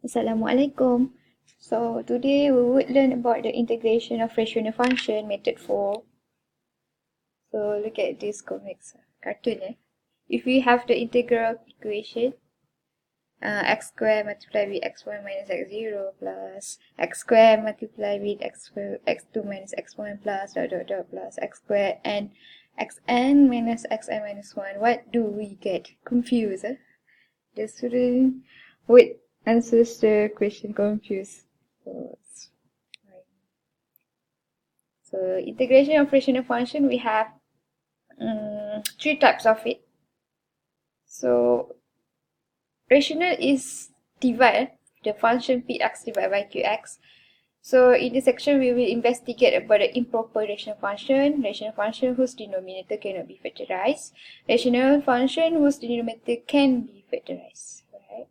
Assalamualaikum. So today we would learn about the integration of rational function method 4. So look at this comics cartoon. If we have the integral equation x squared multiplied with x1 minus x0 plus x squared multiplied with x2 minus x1 plus dot dot dot plus x squared and xn minus xn minus 1, what do we get? Confused? The student would answers the question confused. So integration of rational function, we have three types of it. So rational is divide the function px divided by qx. So in this section, we will investigate about the improper rational function whose denominator cannot be factorized, rational function whose denominator can be factorized. Right?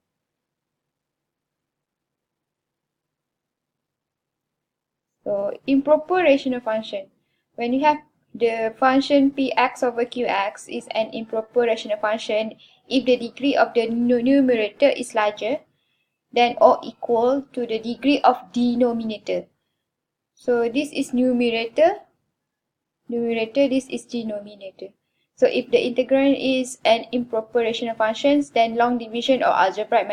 So improper rational function. When you have the function px over qx is an improper rational function if the degree of the numerator is larger than or equal to the degree of denominator. So this is numerator, this is denominator. So if the integrand is an improper rational function, then long division or algebraic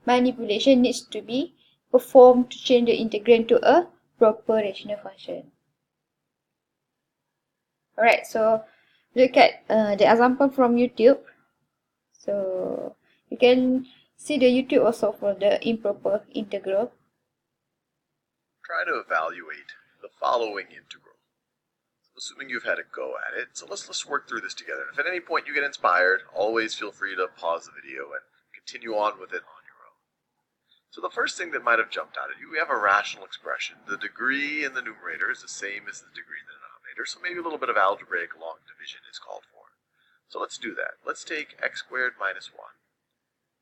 manipulation needs to be performed to change the integrand to a proper rational function. Alright, so look at the example from YouTube. So you can see the YouTube also for the improper integral. Try to evaluate the following integral. Assuming you've had a go at it, so let's work through this together. If at any point you get inspired, always feel free to pause the video and continue on with it on your own. So the first thing that might have jumped out at you, we have a rational expression. The degree in the numerator is the same as the degree in the denominator, so maybe a little bit of algebraic long division is called for. So let's do that. Let's take x squared minus 1.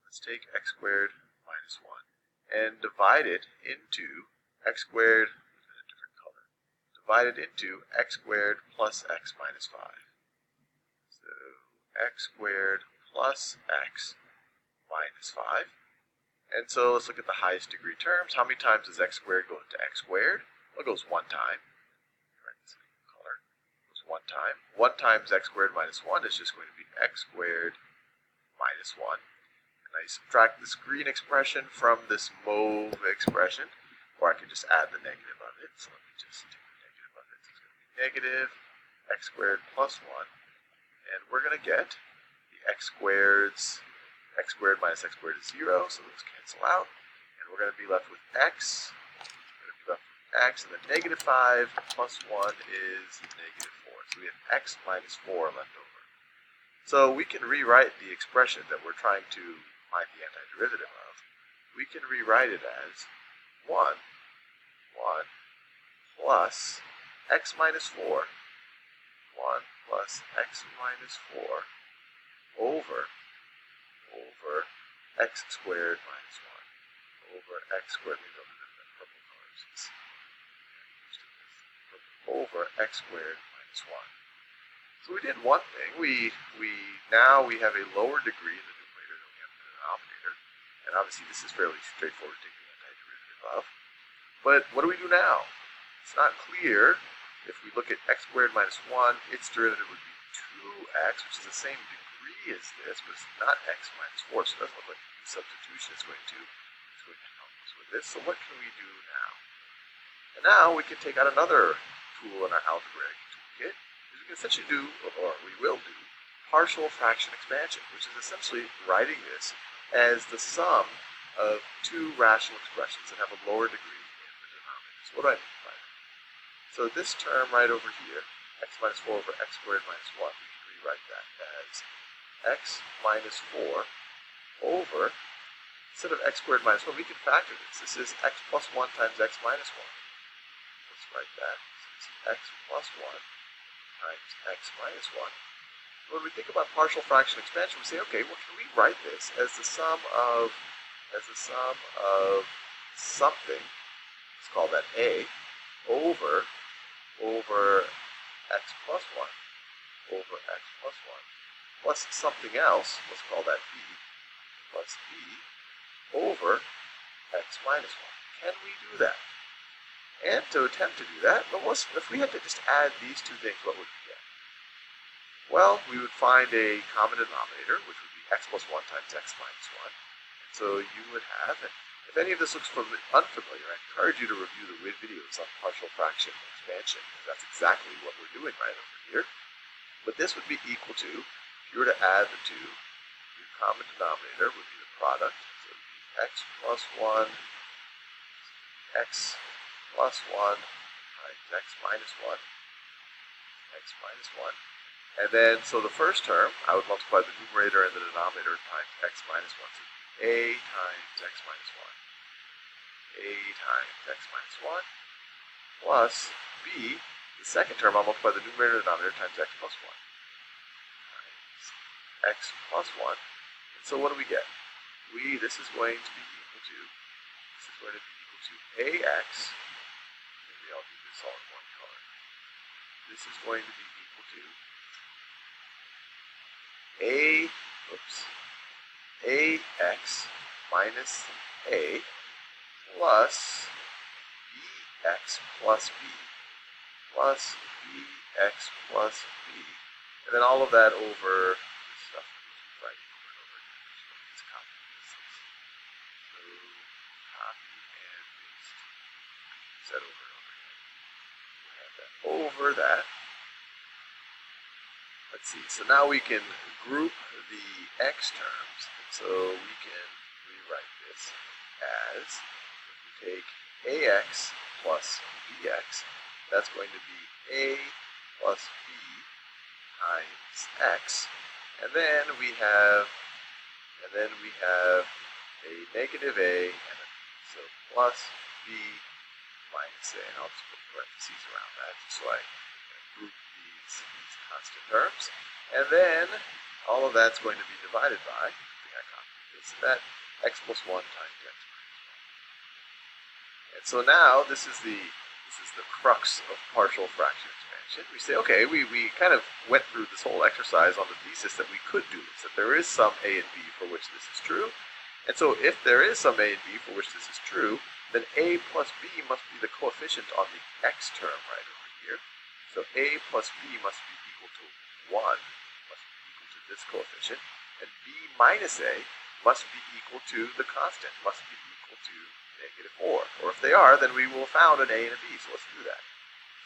Let's take x squared minus 1 and divide it into x squared in a different color. Divided into x squared plus x minus 5. So x squared plus x minus 5. And so let's look at the highest degree terms. How many times does x squared go into x squared? Well, it goes one time. Right, this color goes one time. 1 times x squared minus 1 is just going to be x squared minus 1. And I subtract this green expression from this mauve expression, or I could just add the negative of it. So let me just take the negative of it. So it's going to be negative x squared plus 1. And we're going to get the x squared minus x squared is 0, so those cancel out. And we're going to be left with x. And then negative 5 plus 1 is negative 4. So we have x minus 4 left over. So we can rewrite the expression that we're trying to find the antiderivative of. We can rewrite it as 1 plus x minus 4, 1 plus x minus 4 over x squared minus 1 over x squared, purple colors, over x squared minus 1. So we did one thing. Now we have a lower degree in the numerator than we have in the denominator. And obviously this is fairly straightforward to take the antiderivative of. But what do we do now? It's not clear. If we look at x squared minus 1, its derivative would be 2x, which is the same degree as this, but it's not x minus 4, so it doesn't look like substitution is going to help us with this. So what can we do now? And now we can take out another tool in our algebraic toolkit. We can essentially do, or we will do, partial fraction expansion, which is essentially writing this as the sum of two rational expressions that have a lower degree in the denominator. So what do I mean by that? So this term right over here, x minus 4 over x squared minus 1, we can rewrite that as x minus 4 over, instead of x squared minus 1, we can factor this. This is x plus 1 times x minus 1. Let's write that. This is x plus 1 times x minus 1. When we think about partial fraction expansion, we say, okay, well, can we write this as the sum of something, let's call that a, over x plus 1 over x plus 1, plus something else, let's call that b, plus b over x minus 1. Can we do that? And to attempt to do that, if we had to just add these two things, what would we get? Well, we would find a common denominator, which would be x plus 1 times x minus 1. And so you would have, and if any of this looks unfamiliar, I encourage you to review the videos on partial fraction expansion, because that's exactly what we're doing right over here. But this would be equal to, if you were to add the two, your common denominator would be the product. So it would be x plus 1, x plus 1 times x minus 1, x minus 1. And then, so the first term, I would multiply the numerator and the denominator times x minus 1. So a times x minus 1. A times x minus 1 plus b, the second term, I'll multiply the numerator and denominator times x plus 1. Times x plus 1. And so what do we get? This is going to be equal to, ax, maybe I'll do this all in one color. This is going to be equal to ax minus a plus bx plus b plus bx plus b, and then all of that over this stuff that we're writing over and over again. Just copy this. So copy and paste. Set over and over again. We have that over that. Let's see, so now we can group the x terms, and so we can rewrite this as, if we take ax plus bx, that's going to be a plus b times x, and then we have a negative a and a b, so plus b minus a, and I'll just put parentheses around that just so I group these constant terms, and then all of that's going to be divided by, that x plus 1 times x minus 1. And so now this is the crux of partial fraction expansion. We say, okay, we kind of went through this whole exercise on the thesis that we could do this, that there is some a and b for which this is true, and so if there is some a and b for which this is true, then a plus b must be the coefficient on the x term right over here. So a plus b must be equal to 1, must be equal to this coefficient, and b minus a must be equal to the constant, must be equal to negative 4. Or if they are, then we will have found an a and a b, so let's do that.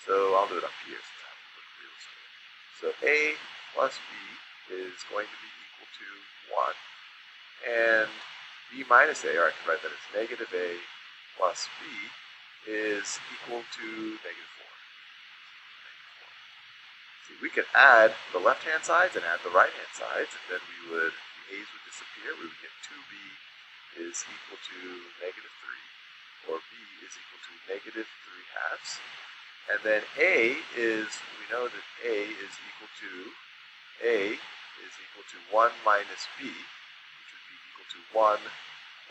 So I'll do it up here since I have to put it real estate. So a plus b is going to be equal to 1, and b minus a, or I can write that as negative a plus b, is equal to negative 4. See, we could add the left-hand sides and add the right-hand sides, and then we would, the a's would disappear. We would get 2b is equal to negative 3, or b is equal to negative 3 halves. And then a is, we know that a is equal to 1 minus b, which would be equal to 1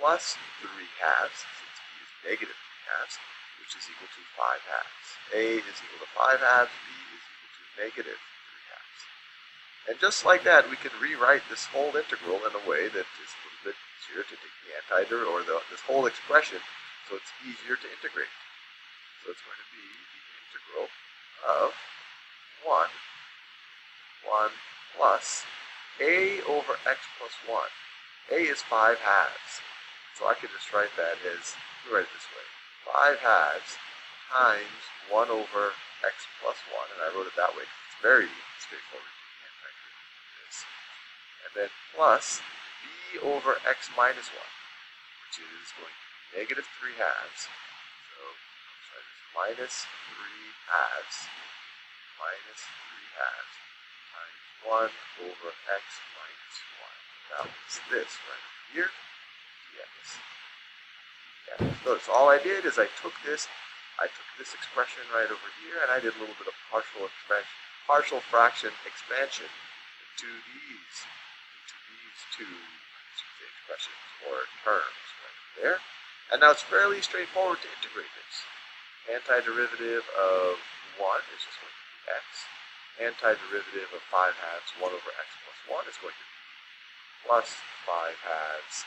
plus 3 halves, since b is negative 3 halves, which is equal to 5 halves. A is equal to 5 halves, b is equal to negative 3 halves. And just like that, we can rewrite this whole integral in a way that is a little bit easier to take the antiderivative, or this whole expression, so it's easier to integrate. So it's going to be the integral of 1 plus a over x plus 1. A is 5 halves. So I could just write that as, write it this way, 5 halves times 1 over x plus 1, and I wrote it that way because it's very straightforward to the antiderivative of this. And then plus b over x minus 1, which is going to be negative 3 halves. So I'll try this, minus 3 halves times 1 over x minus 1. Now it's this right over here. Notice all I did is I took this expression right over here, and I did a little bit of partial fraction expansion into these two expressions or terms right there. And now it's fairly straightforward to integrate this. Antiderivative of 1 is just going to be x. Antiderivative of 5 halves, 1 over x plus 1 is going to be plus 5 halves.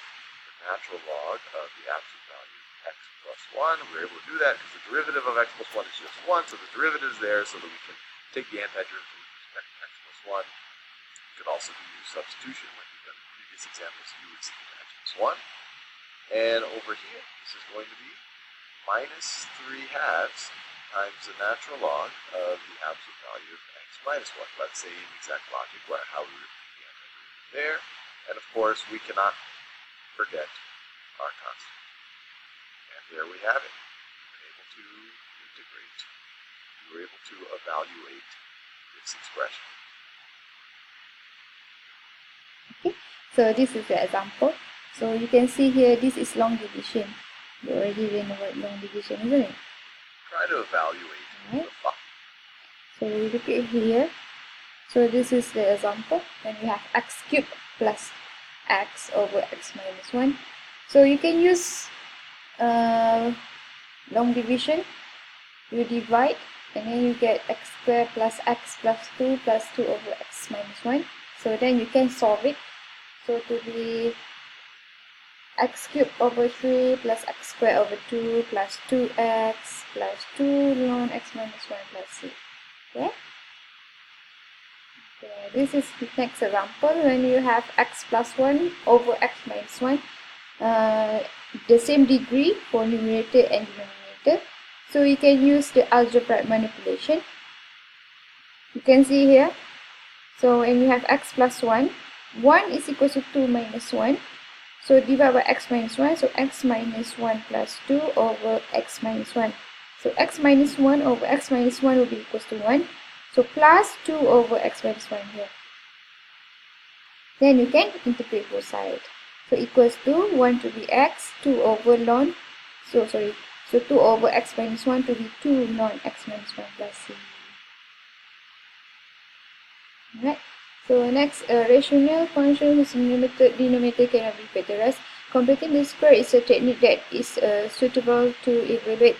The natural log of the absolute value x plus 1. We're able to do that because the derivative of x plus 1 is just 1, so the derivative is there so that we can take the antiderivative with respect to x plus 1. You could also do substitution like we've done in previous examples. U is equal to x plus 1. And over here, this is going to be minus 3 halves times the natural log of the absolute value of x minus 1. Let's say in exact logic how we would do the antiderivative there. And of course, we cannot forget our constant. And there we have it. We were able to integrate. We were able to evaluate this expression. Okay, so this is the example. So you can see here, this is long division. You already learned the word long division, isn't it? Try to evaluate the function. So we look at here. So this is the example. When we have x cubed plus x over x minus 1. So you can use long division. You divide and then you get x squared plus x plus 2 plus 2 over x minus 1. So then you can solve it. So to be x cubed over 3 plus x squared over 2 plus 2x plus 2 ln x minus 1 plus c. Okay? This is the next example. When you have x plus 1 over x minus 1, the same degree for numerator and denominator. So you can use the algebraic manipulation. You can see here. So when you have x plus 1, 1 is equal to 2 minus 1. So divide by x minus 1. So x minus 1 plus 2 over x minus 1. So x minus 1 over x minus 1 will be equal to 1. So plus 2 over x minus 1 here. Then you can integrate both sides. So equals to 1 to be x, 2 over ln. So 2 over x minus 1 to be 2 ln x minus 1 plus c. Alright. So next, a rational function whose denominator cannot be factorized. Completing the square is a technique that is suitable to evaluate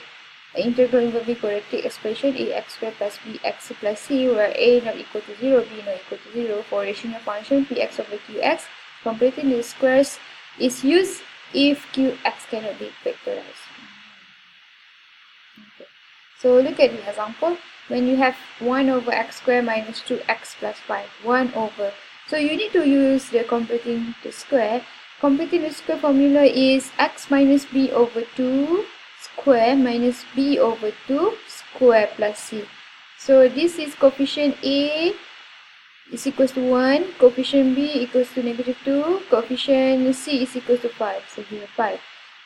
an integral involving quadratic expression ax squared plus bx plus c, where a not equal to 0, b not equal to 0. For rational function px over qx, completing the squares is used if qx cannot be factorized. Okay. So look at the example. When you have 1 over x squared minus 2x plus 5, 1 over. So you need to use the completing the square. Completing the square formula is x minus b over 2 square minus b over 2 square plus c. So this is coefficient a is equals to 1, coefficient b equals to negative 2, coefficient c is equals to 5. So here 5.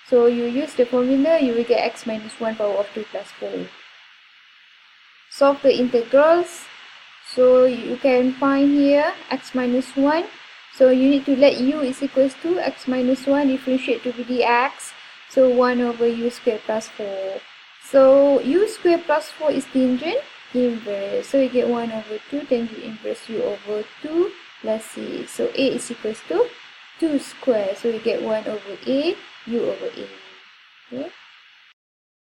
So you use the formula, you will get x minus 1 power of 2 plus 4. Solve the integrals. So you can find here x minus 1. So you need to let u is equals to x minus 1 differentiate to be dx. So 1 over u squared plus 4. So u squared plus 4 is tangent inverse. So you get 1 over 2 tangent inverse u over 2 plus c. So a is equals to 2 square. So you get 1 over a, u over a. Okay.